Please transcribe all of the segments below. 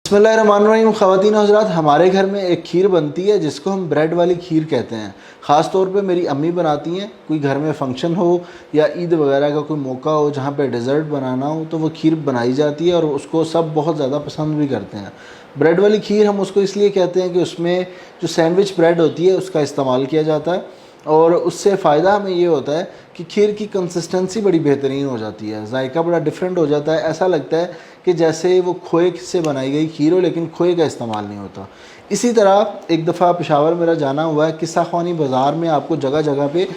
बिस्मिल्लाहिर्रहमानिर्रहीम। ख़वातीन और हज़रात, हमारे घर में एक खीर बनती है जिसको हम ब्रेड वाली खीर कहते हैं। ख़ास तौर पे मेरी अम्मी बनाती हैं। कोई घर में फ़ंक्शन हो या ईद वगैरह का कोई मौका हो जहाँ पे डेज़र्ट बनाना हो तो वो खीर बनाई जाती है और उसको सब बहुत ज़्यादा पसंद भी करते हैं। ब्रेड वाली खीर हम उसको इसलिए कहते हैं कि उसमें जो सैंडविच ब्रेड होती है उसका इस्तेमाल किया जाता है और उससे फ़ायदा हमें ये होता है कि खीर की कंसिस्टेंसी बड़ी बेहतरीन हो जाती है, जायका बड़ा डिफरेंट हो जाता है। ऐसा लगता है कि जैसे वो खोए से बनाई गई खीर हो, लेकिन खोए का इस्तेमाल नहीं होता। इसी तरह एक दफ़ा पेशावर मेरा जाना हुआ है, किस्सा ख़वानी बाज़ार में आपको जगह जगह पे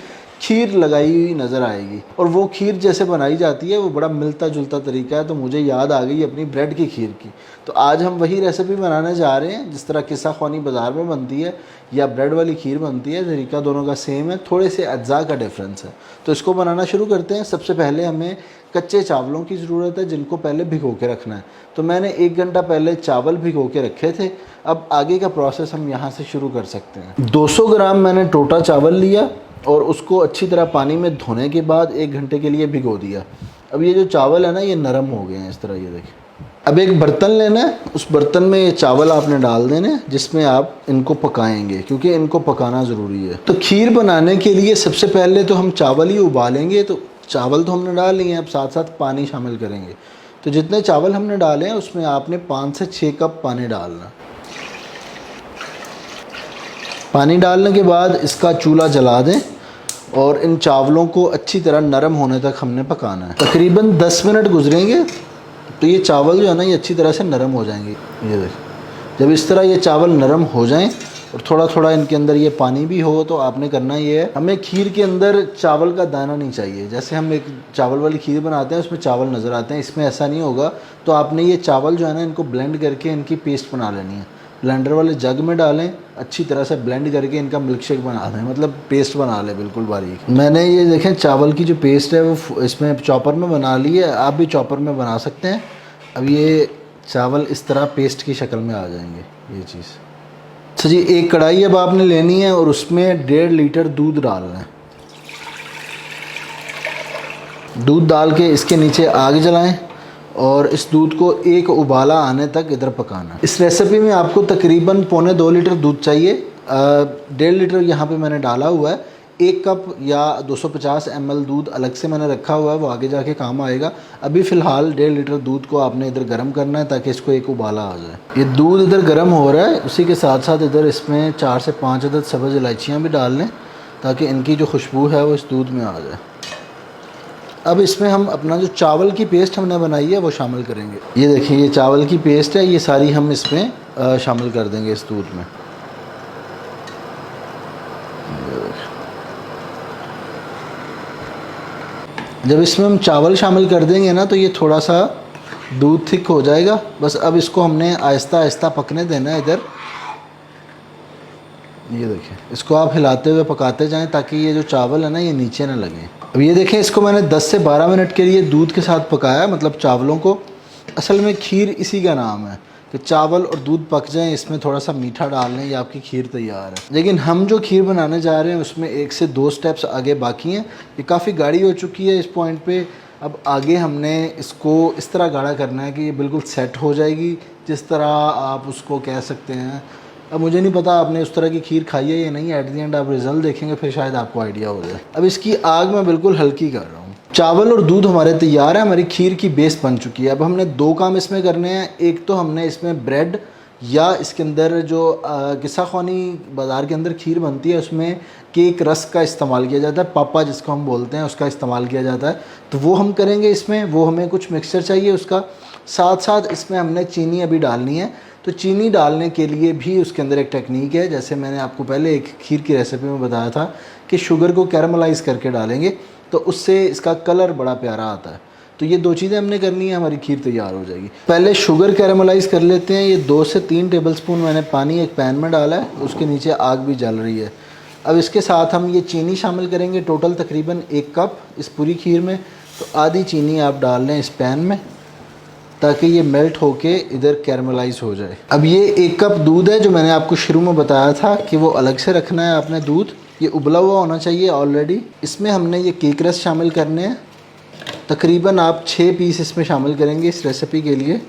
खीर लगाई हुई नज़र आएगी और वो खीर जैसे बनाई जाती है वो बड़ा मिलता जुलता तरीका है। तो मुझे याद आ गई अपनी ब्रेड की खीर की। तो आज हम वही रेसिपी बनाने जा रहे हैं जिस तरह किस्सा ख़वानी बाज़ार में बनती है या ब्रेड वाली खीर बनती है। तरीका दोनों का सेम है, थोड़े से अज्जा का डिफरेंस है। तो इसको बनाना शुरू करते हैं। सबसे पहले हमें कच्चे चावलों की ज़रूरत है जिनको पहले भिगो के रखना है। तो मैंने 1 घंटा पहले चावल भिगो के रखे थे। अब आगे का प्रोसेस हम यहाँ से शुरू कर सकते हैं। 200 ग्राम मैंने टोटा चावल लिया और उसको अच्छी तरह पानी में धोने के बाद 1 घंटे के लिए भिगो दिया। अब ये जो चावल है ना, ये नरम हो गए हैं इस तरह, ये देखिए। अब एक बर्तन लेना है, उस बर्तन में ये चावल आपने डाल देने हैं जिसमें आप इनको पकाएंगे, क्योंकि इनको पकाना ज़रूरी है। तो खीर बनाने के लिए सबसे पहले तो हम चावल ही उबालेंगे। तो चावल तो हमने डाल लिए हैं, अब साथ साथ पानी शामिल करेंगे। तो जितने चावल हमने डाले हैं उसमें आपने 5 से 6 कप पानी डालना। पानी डालने के बाद इसका चूल्हा जला दें और इन चावलों को अच्छी तरह नरम होने तक हमने पकाना है। तकरीबन 10 मिनट गुजरेंगे तो ये चावल जो है ना, ये अच्छी तरह से नरम हो जाएंगे। ये देखिए, जब इस तरह ये चावल नरम हो जाएं और थोड़ा थोड़ा इनके अंदर ये पानी भी हो तो आपने करना ये है, हमें खीर के अंदर चावल का दाना नहीं चाहिए। जैसे हम एक चावल वाली खीर बनाते हैं उसमें चावल नज़र आते हैं, इसमें ऐसा नहीं होगा। तो आपने ये चावल जो है ना, इनको ब्लेंड करके इनकी पेस्ट बना लेनी है। ब्लेंडर वाले जग में डालें, अच्छी तरह से ब्लेंड करके इनका मिल्क शेक बना दें, मतलब पेस्ट बना लें बिल्कुल बारीक। मैंने ये देखें चावल की जो पेस्ट है वो इसमें चॉपर में बना ली है। आप भी चॉपर में बना सकते हैं। अब ये चावल इस तरह पेस्ट की शक्ल में आ जाएंगे ये चीज़। अच्छा जी, एक कढ़ाई अब आपने लेनी है और उसमें 1.5 लीटर दूध डालना है। दूध डाल के इसके नीचे आग जलाएं और इस दूध को एक उबाला आने तक इधर पकाना है। इस रेसिपी में आपको तकरीबन 1.25 लीटर दूध चाहिए। 1.5 लीटर यहाँ पे मैंने डाला हुआ है। 1 कप या 250 ml दूध अलग से मैंने रखा हुआ है, वो आगे जाके काम आएगा। अभी फ़िलहाल 1.5 लीटर दूध को आपने इधर गर्म करना है ताकि इसको एक उबाला आ जाए। ये दूध इधर गर्म हो रहा है, उसी के साथ साथ इधर इसमें 4 से 5 अदद सब्ज़ इलायचियाँ भी डाल लें ताकि इनकी जो खुशबू है वो इस दूध में आ जाए। अब इसमें हम अपना जो चावल की पेस्ट हमने बनाई है वो शामिल करेंगे। ये देखिए, ये चावल की पेस्ट है, ये सारी हम इसमें शामिल कर देंगे इस दूध में। जब इसमें हम चावल शामिल कर देंगे ना तो ये थोड़ा सा दूध थिक हो जाएगा। बस अब इसको हमने आहिस्ता आहिस्ता पकने देना है इधर। ये देखिए, इसको आप हिलाते हुए पकाते जाएं ताकि ये जो चावल है ना, ये नीचे ना लगे। अब ये देखें, इसको मैंने 10 से 12 मिनट के लिए दूध के साथ पकाया, मतलब चावलों को। असल में खीर इसी का नाम है कि चावल और दूध पक जाएं, इसमें थोड़ा सा मीठा डाल लें, ये आपकी खीर तैयार है। लेकिन हम जो खीर बनाने जा रहे हैं उसमें 1 से 2 स्टेप्स आगे बाकी हैं। ये काफ़ी गाढ़ी हो चुकी है इस पॉइंट पे। अब आगे हमने इसको इस तरह गाढ़ा करना है कि ये बिल्कुल सेट हो जाएगी, जिस तरह आप उसको कह सकते हैं। अब मुझे नहीं पता आपने उस तरह की खीर खाई है या नहीं। एट दी एंड आप रिज़ल्ट देखेंगे, फिर शायद आपको आइडिया हो जाए। अब इसकी आग मैं बिल्कुल हल्की कर रहा हूँ। चावल और दूध हमारे तैयार है, हमारी खीर की बेस बन चुकी है। अब हमने 2 काम इसमें करने हैं। एक तो हमने इसमें ब्रेड या इसके अंदर जो किस्सा ख़वानी बाज़ार के अंदर खीर बनती है उसमें केक रस का इस्तेमाल किया जाता है, पापा जिसको हम बोलते हैं, उसका इस्तेमाल किया जाता है। तो वो हम करेंगे इसमें। वो हमें कुछ मिक्सचर चाहिए उसका। साथ साथ इसमें हमने चीनी अभी डालनी है। तो चीनी डालने के लिए भी उसके अंदर एक टेक्निक है। जैसे मैंने आपको पहले एक खीर की रेसिपी में बताया था कि शुगर को कैरमलाइज़ करके डालेंगे तो उससे इसका कलर बड़ा प्यारा आता है। तो ये 2 चीज़ें हमने करनी है, हमारी खीर तैयार हो जाएगी। पहले शुगर कैरमलाइज़ कर लेते हैं। ये 2 से 3 टेबलस्पून मैंने पानी एक पैन में डाला है, उसके नीचे आग भी जल रही है। अब इसके साथ हम ये चीनी शामिल करेंगे, टोटल तकरीबन 1 कप इस पूरी खीर में। तो आधी चीनी आप डाल लें इस पैन में ताकि ये मेल्ट होके इधर कैरमलाइज़ हो जाए। अब ये 1 कप दूध है जो मैंने आपको शुरू में बताया था कि वो अलग से रखना है आपने दूध। ये उबला हुआ होना चाहिए ऑलरेडी। इसमें हमने ये केक रस शामिल करने हैं। तकरीबन आप 6 पीस इसमें शामिल करेंगे इस रेसिपी के लिए।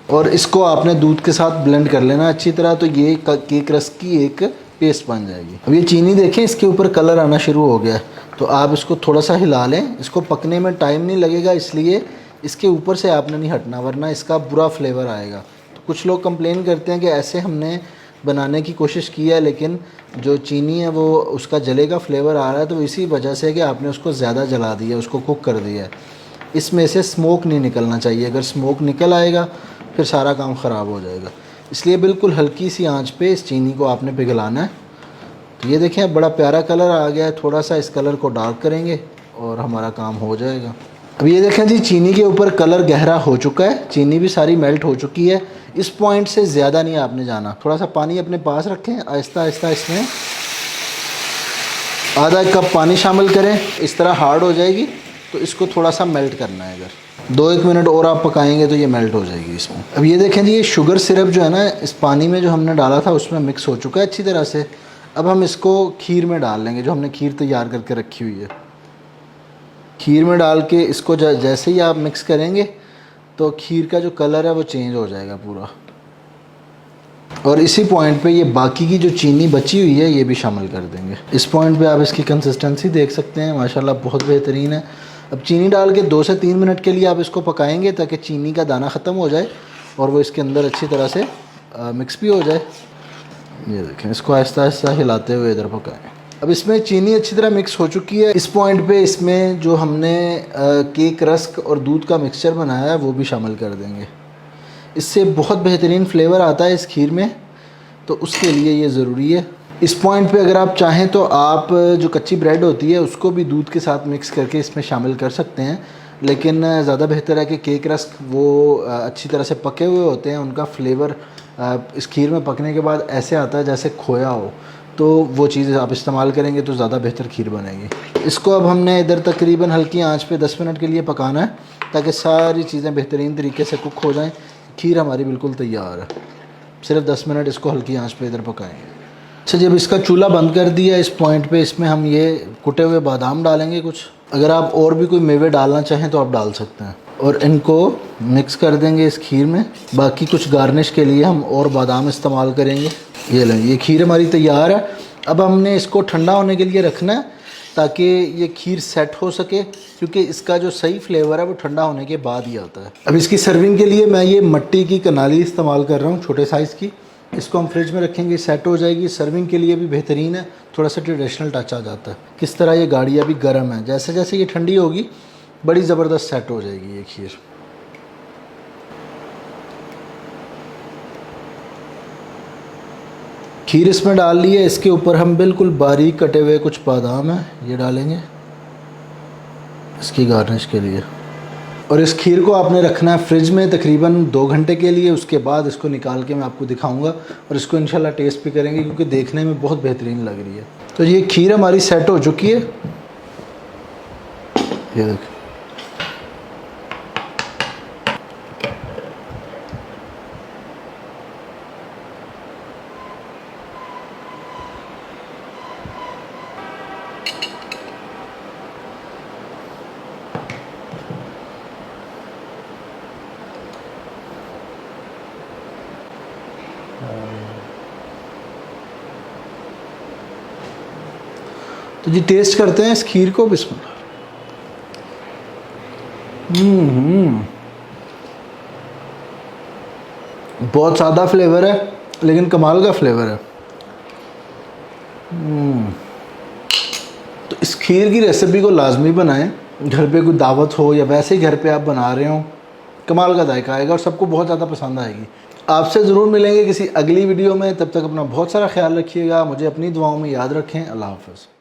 और इसको आपने दूध के साथ ब्लेंड कर लेना अच्छी तरह, तो ये केक रस्क की एक पेस्ट बन जाएगी। अब ये चीनी देखें इसके ऊपर कलर आना शुरू हो गया है, तो आप इसको थोड़ा सा हिला लें। इसको पकने में टाइम नहीं लगेगा, इसलिए इसके ऊपर से आपने नहीं हटना, वरना इसका बुरा फ्लेवर आएगा। तो कुछ लोग कंप्लेन करते हैं कि ऐसे हमने बनाने की कोशिश की है, लेकिन जो चीनी है वो उसका जले का फ्लेवर आ रहा है, तो इसी वजह से कि आपने उसको ज़्यादा जला दिया, उसको कुक कर दिया है। इसमें से स्मोक नहीं निकलना चाहिए, अगर स्मोक निकल आएगा फिर सारा काम ख़राब हो जाएगा। इसलिए बिल्कुल हल्की सी आंच पे इस चीनी को आपने पिघलाना है। तो ये देखें अब बड़ा प्यारा कलर आ गया है, थोड़ा सा इस कलर को डार्क करेंगे और हमारा काम हो जाएगा। अब ये देखें जी चीनी के ऊपर कलर गहरा हो चुका है, चीनी भी सारी मेल्ट हो चुकी है। इस पॉइंट से ज़्यादा नहीं आपने जाना, थोड़ा सा पानी अपने पास रखें, आहिस्ता आहिस्ता इसमें आधा कप पानी शामिल करें। इस तरह हार्ड हो जाएगी तो इसको थोड़ा सा मेल्ट करना है। अगर 2-1 मिनट और आप पकाएंगे तो ये मेल्ट हो जाएगी इसमें। अब ये देखें जी ये शुगर सिरप जो है ना इस पानी में जो हमने डाला था उसमें मिक्स हो चुका है अच्छी तरह से। अब हम इसको खीर में डाल लेंगे, जो हमने खीर तैयार करके रखी हुई है। खीर में डाल के इसको जैसे ही आप मिक्स करेंगे तो खीर का जो कलर है वो चेंज हो जाएगा पूरा। और इसी पॉइंट पे ये बाकी की जो चीनी बची हुई है ये भी शामिल कर देंगे। इस पॉइंट पे आप इसकी कंसिस्टेंसी देख सकते हैं, माशाल्लाह बहुत बेहतरीन है। अब चीनी डाल के 2 से 3 मिनट के लिए आप इसको पकाएंगे ताकि चीनी का दाना ख़त्म हो जाए और वो इसके अंदर अच्छी तरह से मिक्स भी हो जाए। ये देखें इसको आहिस्ता आहिस्ता हिलाते हुए इधर पकाएं। अब इसमें चीनी अच्छी तरह मिक्स हो चुकी है। इस पॉइंट पे इसमें जो हमने केक रस्क और दूध का मिक्सचर बनाया है वो भी शामिल कर देंगे। इससे बहुत बेहतरीन फ्लेवर आता है इस खीर में, तो उसके लिए ये ज़रूरी है। इस पॉइंट पे अगर आप चाहें तो आप जो कच्ची ब्रेड होती है उसको भी दूध के साथ मिक्स करके इसमें शामिल कर सकते हैं, लेकिन ज़्यादा बेहतर है कि केक रस्क वो अच्छी तरह से पके हुए होते हैं, उनका फ्लेवर इस खीर में पकने के बाद ऐसे आता है जैसे खोया हो, तो वो चीज़ आप इस्तेमाल करेंगे तो ज़्यादा बेहतर खीर बनेगी। इसको अब हमने इधर तकरीबन हल्की आंच पे 10 मिनट के लिए पकाना है ताकि सारी चीज़ें बेहतरीन तरीके से कुक हो जाएं। खीर हमारी बिल्कुल तैयार है, सिर्फ 10 मिनट इसको हल्की आंच पे इधर पकाएंगे। अच्छा जब इसका चूल्हा बंद कर दिया इस पॉइंट पे इसमें हम ये कुटे हुए बादाम डालेंगे कुछ। अगर आप और भी कोई मेवे डालना चाहें तो आप डाल सकते हैं, और इनको मिक्स कर देंगे इस खीर में। बाकी कुछ गार्निश के लिए हम और बादाम इस्तेमाल करेंगे। ये लें, ये खीर हमारी तैयार है। अब हमने इसको ठंडा होने के लिए रखना है ताकि ये खीर सेट हो सके, क्योंकि इसका जो सही फ्लेवर है वो ठंडा होने के बाद ही आता है। अब इसकी सर्विंग के लिए मैं ये मिट्टी की कनाली इस्तेमाल कर रहा हूँ, छोटे साइज़ की। इसको हम फ्रिज में रखेंगे, सेट हो जाएगी। सर्विंग के लिए भी बेहतरीन है, थोड़ा सा ट्रेडिशनल टच आ जाता है। किस तरह ये गाड़ी अभी गर्म है, जैसे जैसे ये ठंडी होगी बड़ी ज़बरदस्त सेट हो जाएगी ये खीर। खीर इसमें डाल ली है, इसके ऊपर हम बिल्कुल बारीक कटे हुए कुछ बादाम हैं ये डालेंगे इसकी गार्निश के लिए। और इस खीर को आपने रखना है फ्रिज में तकरीबन 2 घंटे के लिए। उसके बाद इसको निकाल के मैं आपको दिखाऊंगा और इसको इंशाल्लाह टेस्ट भी करेंगे, क्योंकि देखने में बहुत बेहतरीन लग रही है। तो ये खीर हमारी सेट हो चुकी है, ये देखिए। तो जी टेस्ट करते हैं इस खीर को, बिस्मिल्लाह। बहुत सादा फ्लेवर है लेकिन कमाल का फ्लेवर है। तो इस खीर की रेसिपी को लाजमी बनाएं, घर पे कोई दावत हो या वैसे ही घर पे आप बना रहे हो, कमाल का जायका आएगा और सबको बहुत ज़्यादा पसंद आएगी। आपसे ज़रूर मिलेंगे किसी अगली वीडियो में, तब तक अपना बहुत सारा ख्याल रखिएगा, मुझे अपनी दुआओं में याद रखें। अल्लाह हाफ़िज़।